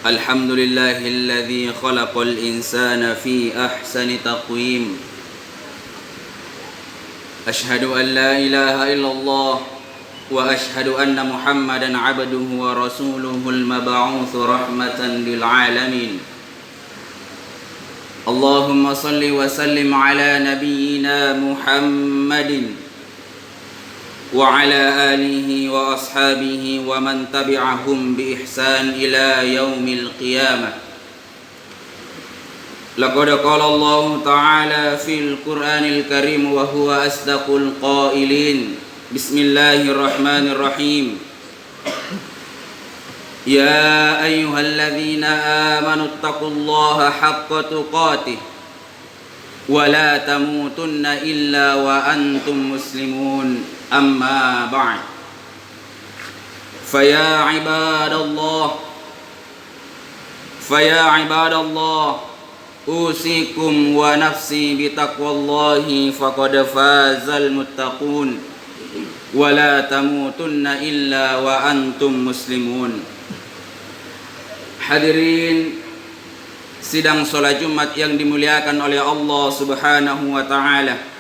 Alhamdulillahilladzi khalaqal insana fi ahsani taqwim. Ashhadu an la ilaha illallah wa ashhadu anna Muhammadan abduhu wa rasuluhul mab'uts rahmatan lil alamin. Allahumma salli wa sallim ala nabiyyina Muhammadin wa ala alihi wa ashabihi wa man tabi'ahum bi ihsan ila yaumil qiyamah. Laqad qala Allah ta'ala fil Qur'anil Karim wa huwa asdaqul qailin. Bismillahirrahmanirrahim. Ya ayyuhalladzina amanu taqullaha haqqa tuqatih wa la tamutunna illa wa antum muslimun. Amma ba'd. Faya ibadallah usikum wa nafsi bitaqwallahi faqad fazal muttaqun wa la tamutunna illa wa antum muslimun. Hadirin sidang salat Jumat yang dimuliakan oleh Allah Subhanahu wa taala.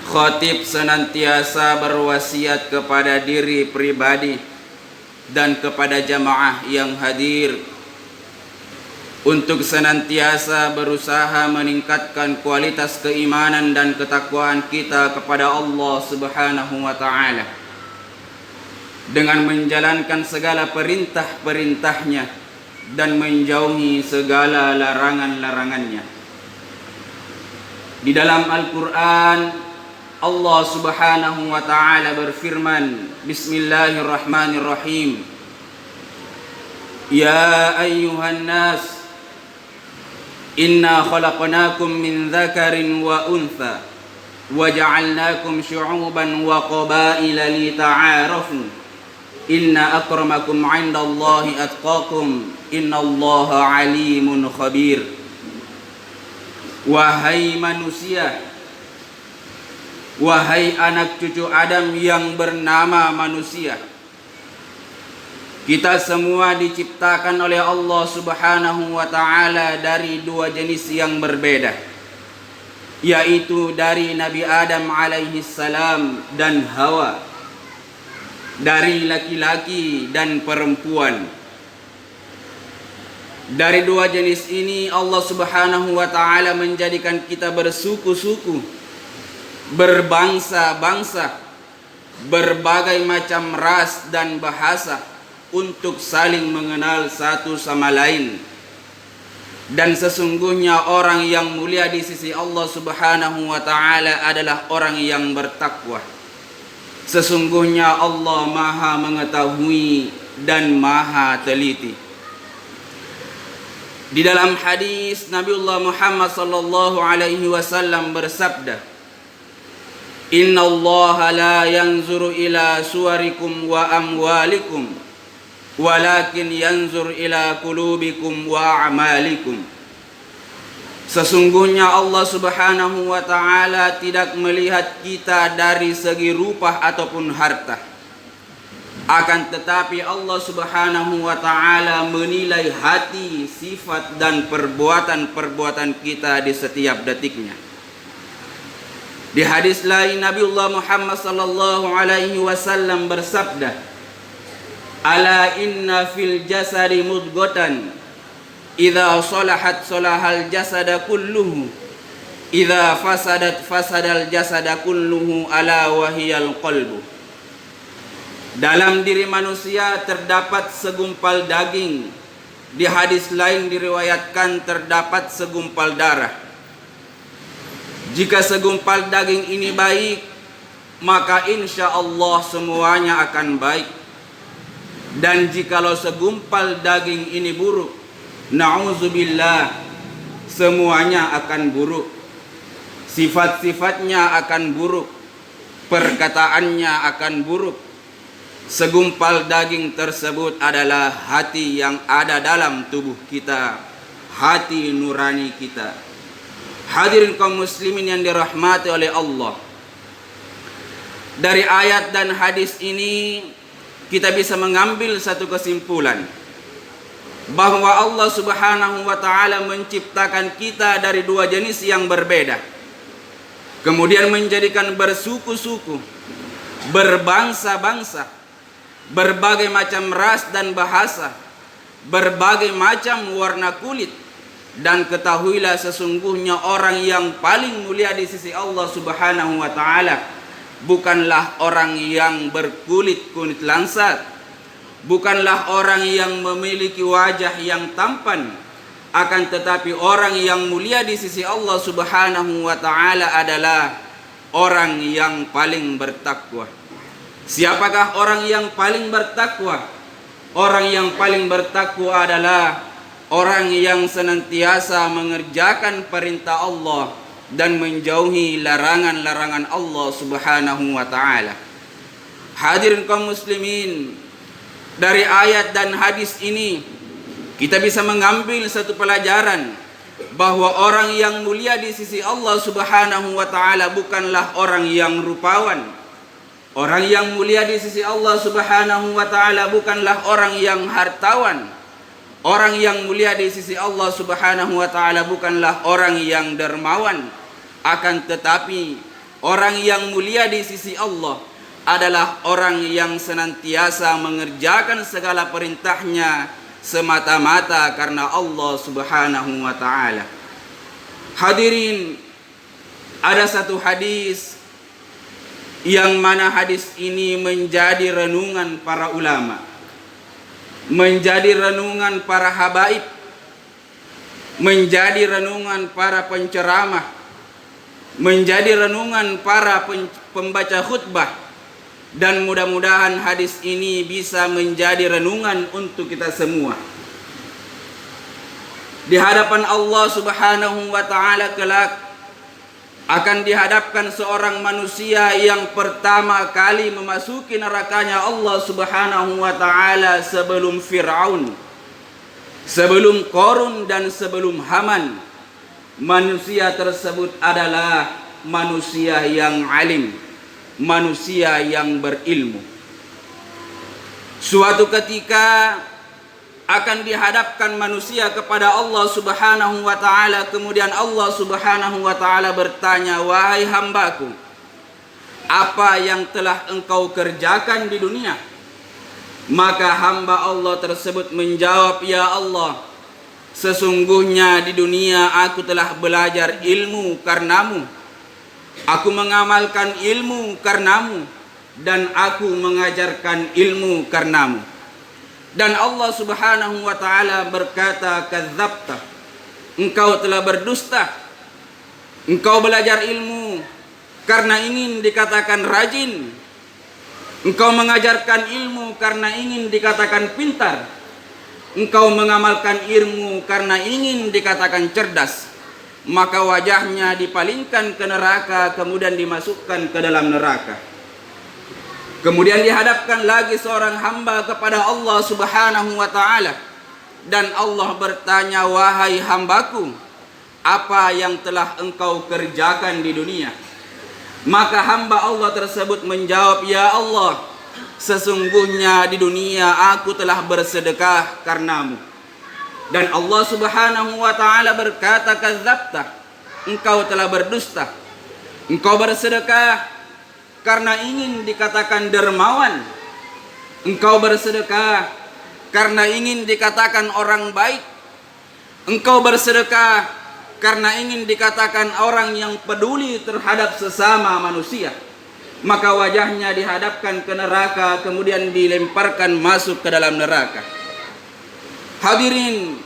Khatib senantiasa berwasiat kepada diri pribadi dan kepada jamaah yang hadir untuk senantiasa berusaha meningkatkan kualitas keimanan dan ketakwaan kita kepada Allah Subhanahu wa taala dengan menjalankan segala perintah-perintahnya dan menjauhi segala larangan-larangannya. Di dalam Al-Qur'an Allah Subhanahu wa ta'ala berfirman, Bismillahirrahmanirrahim. Ya ayyuhan nas, inna khalaqnakum min dzakarin wa untha wa ja'alnakum syu'uban wa qabaila lita'arafu. Inna akramakum 'indallahi atqakum, innallaha 'alimun khabir. Wahai manusia, wahai anak cucu Adam yang bernama manusia, kita semua diciptakan oleh Allah Subhanahu wa ta'ala dari dua jenis yang berbeda, yaitu dari Nabi Adam alaihi salam dan Hawa, dari laki-laki dan perempuan. Dari dua jenis ini Allah Subhanahu wa ta'ala menjadikan kita bersuku-suku, berbangsa-bangsa, berbagai macam ras dan bahasa untuk saling mengenal satu sama lain. Dan sesungguhnya orang yang mulia di sisi Allah Subhanahu wa ta'ala adalah orang yang bertakwa. Sesungguhnya Allah Maha mengetahui dan Maha teliti. Di dalam hadis Nabiullah Muhammad sallallahu alaihi wasallam bersabda, Inna Allah la yanzuru ila suwarikum wa amwalikum walakin yanzur ila qulubikum wa a'malikum. Sesungguhnya Allah Subhanahu wa ta'ala tidak melihat kita dari segi rupa ataupun harta. Akan tetapi Allah Subhanahu wa ta'ala menilai hati, sifat dan perbuatan-perbuatan kita di setiap detiknya. Di hadis lain Nabiullah Muhammad sallallahu alaihi wasallam bersabda, Ala inna fil jasadi mudghatan idza salahat salahal jasada kulluhu idza fasadat fasadal jasada kulluhu ala wahiyal qalbu. Dalam diri manusia terdapat segumpal daging. Di hadis lain diriwayatkan terdapat segumpal darah. Jika segumpal daging ini baik, maka insya Allah semuanya akan baik. Dan jikalau segumpal daging ini buruk, na'udzubillah, semuanya akan buruk. Sifat-sifatnya akan buruk, perkataannya akan buruk. Segumpal daging tersebut adalah hati yang ada dalam tubuh kita, hati nurani kita. Hadirin kaum muslimin yang dirahmati oleh Allah, dari ayat dan hadis ini kita bisa mengambil satu kesimpulan, bahwa Allah Subhanahu wa ta'ala menciptakan kita dari dua jenis yang berbeda, kemudian menjadikan bersuku-suku, berbangsa-bangsa, berbagai macam ras dan bahasa, berbagai macam warna kulit. Dan ketahuilah sesungguhnya orang yang paling mulia di sisi Allah Subhanahu wa ta'ala bukanlah orang yang berkulit kulit langsat, bukanlah orang yang memiliki wajah yang tampan, akan tetapi orang yang mulia di sisi Allah Subhanahu wa ta'ala adalah orang yang paling bertakwa. Siapakah orang yang paling bertakwa? Orang yang paling bertakwa adalah orang yang senantiasa mengerjakan perintah Allah dan menjauhi larangan-larangan Allah Subhanahu wa ta'ala. Hadirin kaum muslimin, dari ayat dan hadis ini kita bisa mengambil satu pelajaran, bahwa orang yang mulia di sisi Allah Subhanahu wa ta'ala bukanlah orang yang rupawan. Orang yang mulia di sisi Allah Subhanahu wa ta'ala bukanlah orang yang hartawan. Orang yang mulia di sisi Allah Subhanahu wa ta'ala bukanlah orang yang dermawan. Akan tetapi orang yang mulia di sisi Allah adalah orang yang senantiasa mengerjakan segala perintahnya semata-mata karena Allah Subhanahu wa ta'ala. Hadirin, ada satu hadis yang mana hadis ini menjadi renungan para ulama, menjadi renungan para habaib, menjadi renungan para penceramah, menjadi renungan para pembaca khutbah. Dan mudah-mudahan hadis ini bisa menjadi renungan untuk kita semua. Di hadapan Allah Subhanahu wa ta'ala kelak akan dihadapkan seorang manusia yang pertama kali memasuki nerakanya Allah Subhanahu wa ta'ala sebelum Fir'aun, sebelum Qarun dan sebelum Haman. Manusia tersebut adalah manusia yang alim, manusia yang berilmu. Suatu ketika akan dihadapkan manusia kepada Allah Subhanahu wa ta'ala. Kemudian Allah Subhanahu wa ta'ala bertanya, "Wahai hambaku, apa yang telah engkau kerjakan di dunia?" Maka hamba Allah tersebut menjawab, "Ya Allah, sesungguhnya di dunia aku telah belajar ilmu karenamu, aku mengamalkan ilmu karenamu, dan aku mengajarkan ilmu karenamu." Dan Allah Subhanahu wa ta'ala berkata, "Kadzabta, engkau telah berdusta. Engkau belajar ilmu karena ingin dikatakan rajin. Engkau mengajarkan ilmu karena ingin dikatakan pintar. Engkau mengamalkan ilmu karena ingin dikatakan cerdas." Maka wajahnya dipalingkan ke neraka, kemudian dimasukkan ke dalam neraka. Kemudian dihadapkan lagi seorang hamba kepada Allah Subhanahu wa ta'ala, dan Allah bertanya, "Wahai hambaku, apa yang telah engkau kerjakan di dunia?" Maka hamba Allah tersebut menjawab, "Ya Allah, sesungguhnya di dunia aku telah bersedekah karenamu." Dan Allah Subhanahu wa ta'ala berkata, "Kadzabta, engkau telah berdusta. Engkau bersedekah karena ingin dikatakan dermawan. Engkau bersedekah karena ingin dikatakan orang baik. Engkau bersedekah karena ingin dikatakan orang yang peduli terhadap sesama manusia." Maka wajahnya dihadapkan ke neraka, kemudian dilemparkan masuk ke dalam neraka. Hadirin,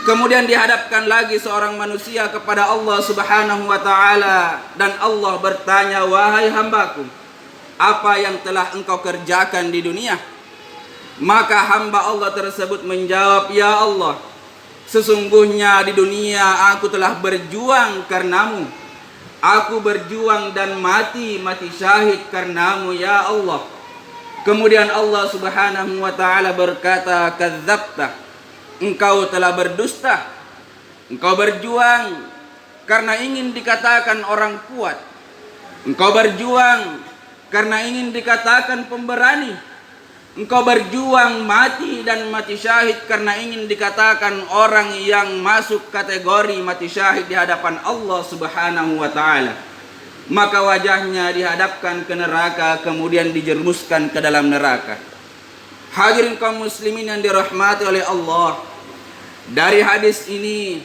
kemudian dihadapkan lagi seorang manusia kepada Allah Subhanahu wa ta'ala, dan Allah bertanya, "Wahai hambaku, apa yang telah engkau kerjakan di dunia?" Maka hamba Allah tersebut menjawab, "Ya Allah, sesungguhnya di dunia aku telah berjuang karenamu. aku berjuang dan mati syahid karenamu ya Allah. Kemudian Allah Subhanahu wa taala berkata, kadzabta, engkau telah berdusta. Engkau berjuang karena ingin dikatakan orang kuat. Engkau berjuang karena ingin dikatakan pemberani. Engkau berjuang mati dan mati syahid karena ingin dikatakan orang yang masuk kategori mati syahid di hadapan Allah Subhanahu wa taala. Maka wajahnya dihadapkan ke neraka, kemudian dijerumuskan ke dalam neraka. Hadirin kaum muslimin yang dirahmati oleh Allah, dari hadis ini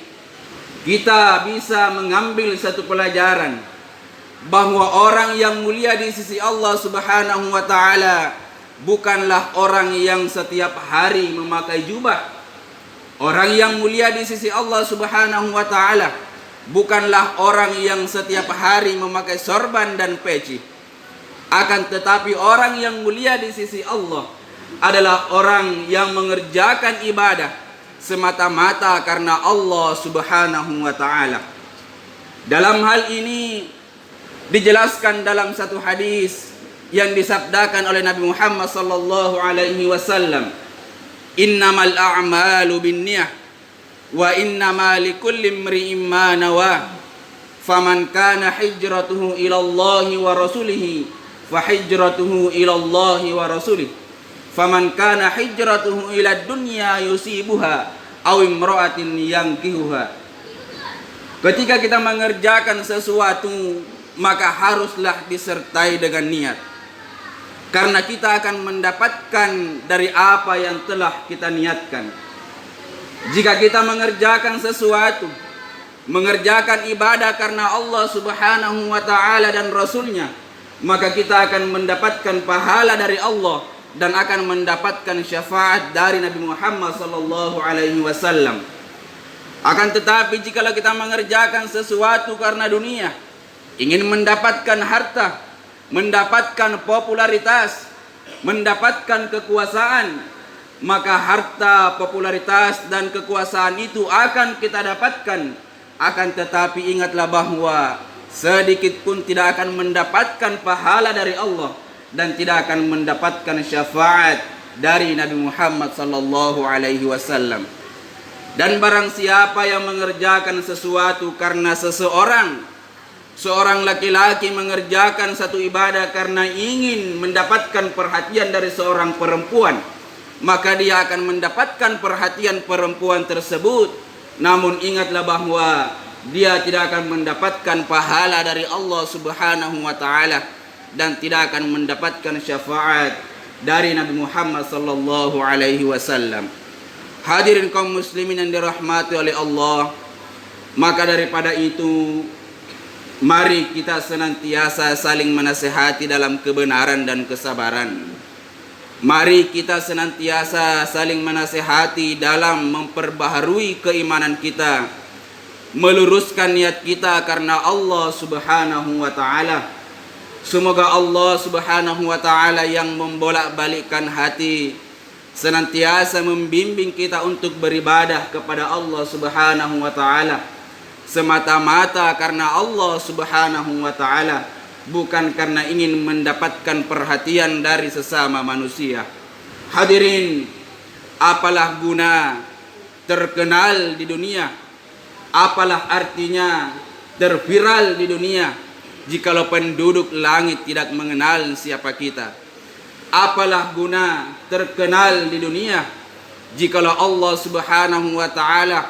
kita bisa mengambil satu pelajaran, bahwa orang yang mulia di sisi Allah Subhanahu wa taala bukanlah orang yang setiap hari memakai jubah. Orang yang mulia di sisi Allah Subhanahu wa taala bukanlah orang yang setiap hari memakai sorban dan peci. Akan tetapi orang yang mulia di sisi Allah adalah orang yang mengerjakan ibadah semata-mata karena Allah Subhanahu wa taala. Dalam hal ini dijelaskan dalam satu hadis yang disabdakan oleh Nabi Muhammad sallallahu alaihi wasallam, innamal a'malu binniyah wa innama likulli imri'in ma nawa, faman kana hijratuhu ila Allah wa rasulih fa hijratuhu ila Allah wa rasulih, faman kana hijratuhu ila dunya yusibuha aw imra'atin yankihuha. Ketika kita mengerjakan sesuatu, maka haruslah disertai dengan niat, karena kita akan mendapatkan dari apa yang telah kita niatkan. Jika kita mengerjakan sesuatu, mengerjakan ibadah karena Allah Subhanahu wa taala dan Rasulnya, maka kita akan mendapatkan pahala dari Allah dan akan mendapatkan syafaat dari Nabi Muhammad sallallahu alaihi wasallam. Akan tetapi jika kita mengerjakan sesuatu karena dunia, ingin mendapatkan harta, mendapatkan popularitas, mendapatkan kekuasaan, maka harta, popularitas dan kekuasaan itu akan kita dapatkan. Akan tetapi ingatlah bahwa sedikit pun tidak akan mendapatkan pahala dari Allah dan tidak akan mendapatkan syafaat dari Nabi Muhammad sallallahu alaihi wasallam. Dan barang siapa yang mengerjakan sesuatu karena seorang laki-laki mengerjakan satu ibadah karena ingin mendapatkan perhatian dari seorang perempuan, maka dia akan mendapatkan perhatian perempuan tersebut. Namun ingatlah bahwa dia tidak akan mendapatkan pahala dari Allah Subhanahu wa taala dan tidak akan mendapatkan syafaat dari Nabi Muhammad sallallahu alaihi wasallam. Hadirin kaum muslimin yang dirahmati oleh Allah, maka daripada itu mari kita senantiasa saling menasihati dalam kebenaran dan kesabaran. Mari kita senantiasa saling menasihati dalam memperbaharui keimanan kita, meluruskan niat kita karena Allah Subhanahu wa taala. Semoga Allah Subhanahu wa taala yang membolak-balikkan hati senantiasa membimbing kita untuk beribadah kepada Allah Subhanahu wa taala semata-mata karena Allah Subhanahu wa taala, bukan karena ingin mendapatkan perhatian dari sesama manusia. Hadirin, apalah guna terkenal di dunia, apalah artinya terviral di dunia jikalau penduduk langit tidak mengenal siapa kita? Apalah guna terkenal di dunia jikalau Allah Subhanahu wa taala,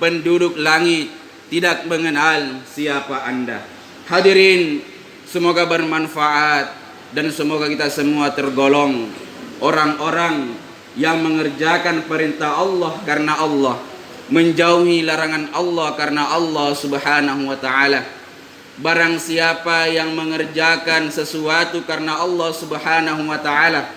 penduduk langit, tidak mengenal siapa Anda? Hadirin, semoga bermanfaat dan semoga kita semua tergolong orang-orang yang mengerjakan perintah Allah karena Allah, menjauhi larangan Allah karena Allah Subhanahu wa taala. Barang siapa yang mengerjakan sesuatu karena Allah Subhanahu wa taala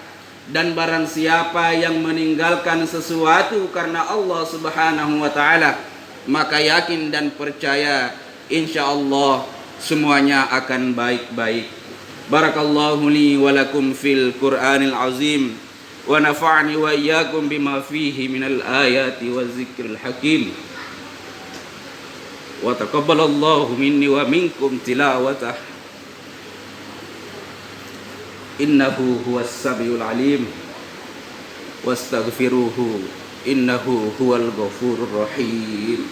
dan barang siapa yang meninggalkan sesuatu karena Allah Subhanahu wa taala, maka yakin dan percaya insyaallah semuanya akan baik-baik. Barakallahu li wa lakum fil Qur'anil azim wa nafa'ani wa iyyakum bima fihi minal ayati wa zikril hakim. wa taqabbalallahu minni wa minkum tilawatah. Innahu huwas samiul alim. Wastaghfiruhu innahu huwal ghafurur rahim.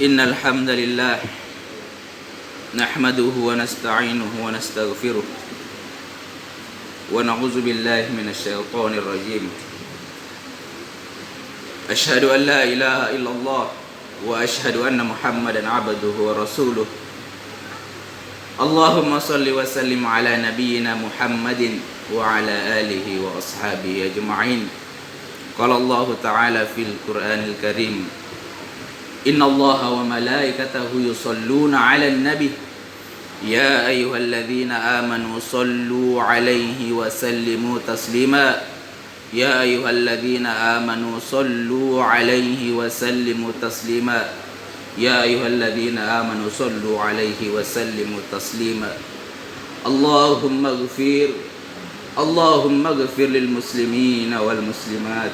Innal hamdalillah nahmaduhu wa nasta'inuhu wa nastaghfiruh wa na'udzu billahi minasy syaithanir rajim. Asyhadu an la ilaha illallah wa asyhadu anna Muhammadan 'abduhu wa rasuluh. Allahumma shalli wa sallim ala nabiyyina Muhammadin wa ala alihi wa ashabihi ajma'in. Qala Allah ta'ala fil Qur'anil Karim, Inna Allaha wa malaikatahu yusalluna 'alan nabi ya ayyuhalladzina amanu sallu 'alaihi wa sallimu taslima ya ayyuhalladzina amanu sallu 'alaihi wa sallimu taslima ya ayyuhalladzina amanu sallu 'alaihi wa sallimu taslima. Allahumma ighfir lil muslimina wal muslimat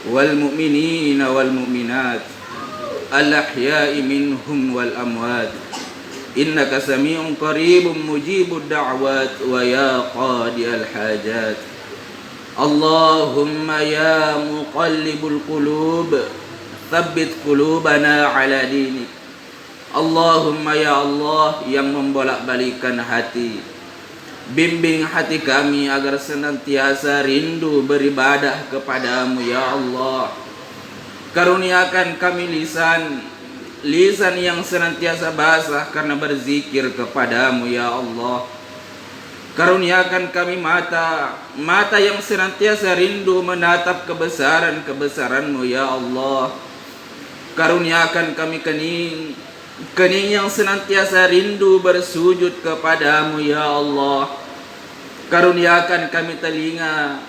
wal mu'minina wal mu'minat al-ahya'i minhum wal amwat innaka sami'un qaribun mujibud da'wat wa ya qadiyal hajat. Allahumma ya muqallibul qulub tsabbit qulubana ala dinik. Allahumma ya Allah yang membolak-balikan hati, bimbing hati kami agar senantiasa rindu beribadah kepadamu ya Allah. Karuniakan kami lisan yang senantiasa basah karena berzikir kepadamu ya Allah. Karuniakan kami mata yang senantiasa rindu menatap kebesaran-kebesaranmu ya Allah. Karuniakan kami kening yang senantiasa rindu bersujud kepadamu ya Allah. Karuniakan kami telinga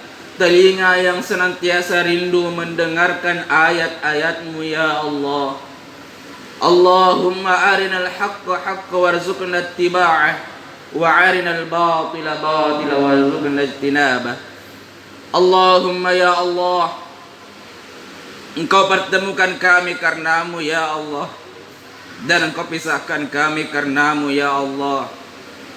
yang senantiasa rindu mendengarkan ayat-ayatmu ya Allah. Allahumma arinal haqqa haqqa warzuqna ittiba'ah wa arinal batila batila warzuqna ijtinabah. Allahumma ya Allah, Engkau pertemukan kami karenamu ya Allah, dan Engkau pisahkan kami karenamu ya Allah.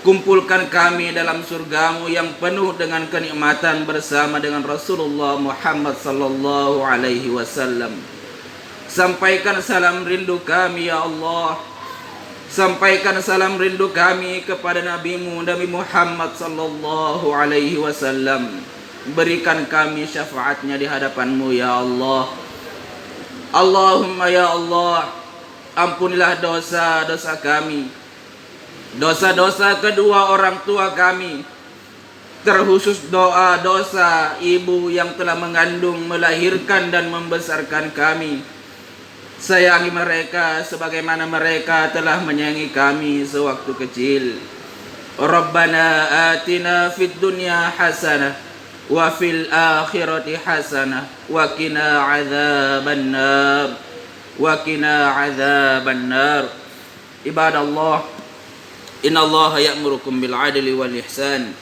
Kumpulkan kami dalam surgamu yang penuh dengan kenikmatan bersama dengan Rasulullah Muhammad sallallahu alaihi wasallam. Sampaikan salam rindu kami ya Allah. Sampaikan salam rindu kami kepada Nabi-Mu Nabi Muhammad sallallahu alaihi wasallam. Berikan kami syafaatnya di hadapan-Mu ya Allah. Allahumma ya Allah, ampunilah dosa-dosa kami, dosa-dosa kedua orang tua kami, terkhusus dosa ibu yang telah mengandung, melahirkan dan membesarkan kami. Sayangi mereka sebagaimana mereka telah menyayangi kami sewaktu kecil. Rabbana atina fid dunya hasanah wa fil akhirati hasanah wa qina adzabannar Ibadallah, Inna Allah ya'murukum bil adli wal ihsan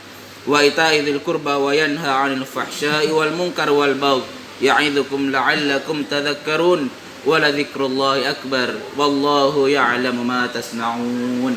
wa ita'i dzil qurba wa yanha 'anil fahsya'i wal munkar wal baghi ya'idzukum la'allakum tadhakkarun wa la dzikrullahi akbar wallahu ya'lamu ma tasna'un.